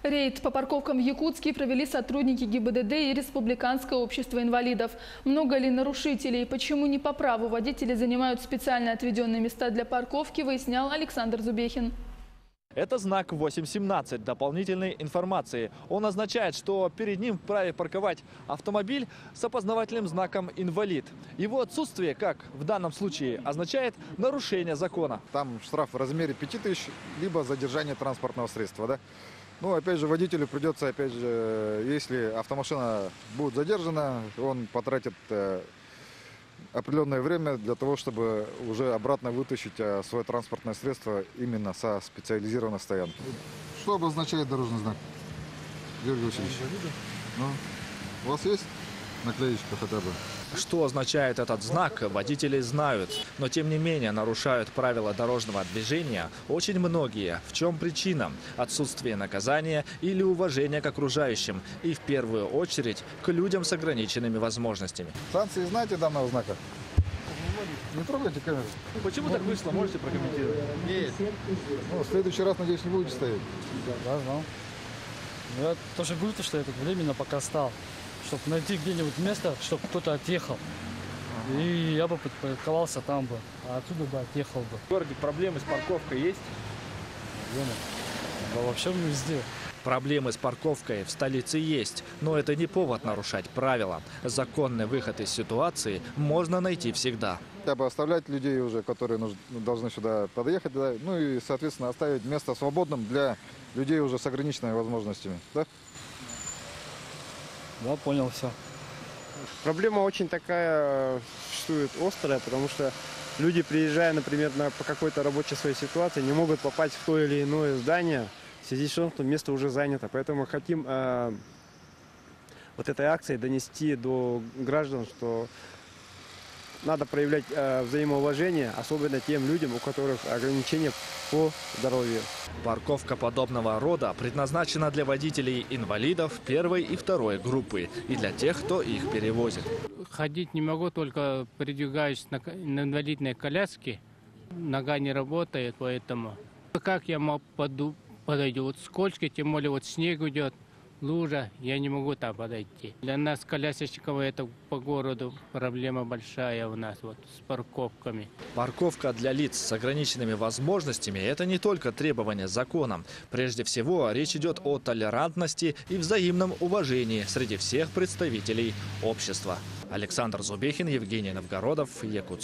Рейд по парковкам в Якутске провели сотрудники ГИБДД и Республиканское общество инвалидов. Много ли нарушителей? Почему не по праву водители занимают специально отведенные места для парковки, выяснял Александр Зубехин. Это знак 817 дополнительной информации. Он означает, что перед ним вправе парковать автомобиль с опознавательным знаком «Инвалид». Его отсутствие, как в данном случае, означает нарушение закона. Там штраф в размере 5000, либо задержание транспортного средства. Да? Ну, опять же, водителю придется, опять же, если автомашина будет задержана, он потратит определенное время для того, чтобы уже обратно вытащить свое транспортное средство именно со специализированной стоянки. Что обозначает дорожный знак, Георгий Васильевич? Ну, у вас есть наклеечка хотя бы? Что означает этот знак, водители знают. Но тем не менее нарушают правила дорожного движения очень многие. В чем причина? Отсутствие наказания или уважения к окружающим. И в первую очередь к людям с ограниченными возможностями. Санкции знаете данного знака? Не трогайте камеру. Почему так вышло? Можете прокомментировать? Нет. Ну, в следующий раз, надеюсь, не будете стоять. Да, знал. Я тоже говорю, что я тут временно пока стал, чтобы найти где-нибудь место, чтобы кто-то отъехал. И я бы подпарковался там бы, а отсюда бы отъехал бы. В городе проблемы с парковкой есть? Проблемы? Да вообще везде. Проблемы с парковкой в столице есть, но это не повод нарушать правила. Законный выход из ситуации можно найти всегда. Хотя бы оставлять людей уже, которые должны сюда подъехать, да, ну и, соответственно, оставить место свободным для людей уже с ограниченными возможностями. Да? Да, понял все. Проблема очень такая существует острая, потому что люди, приезжая, например, по какой-то рабочей своей ситуации, не могут попасть в то или иное здание, в связи с тем, что место уже занято. Поэтому мы хотим вот этой акцией донести до граждан, что надо проявлять взаимоуважение, особенно тем людям, у которых ограничения по здоровью. Парковка подобного рода предназначена для водителей-инвалидов первой и второй группы и для тех, кто их перевозит. Ходить не могу, только передвигаюсь на инвалидной коляске. Нога не работает, поэтому как я подойду? Вот скользко, тем более вот снег идет, лужа, я не могу там подойти. Для нас, колясочников, это по городу проблема большая у нас вот с парковками. Парковка для лиц с ограниченными возможностями – это не только требование закона. Прежде всего, речь идет о толерантности и взаимном уважении среди всех представителей общества. Александр Зубехин, Евгений Новгородов, Якутск.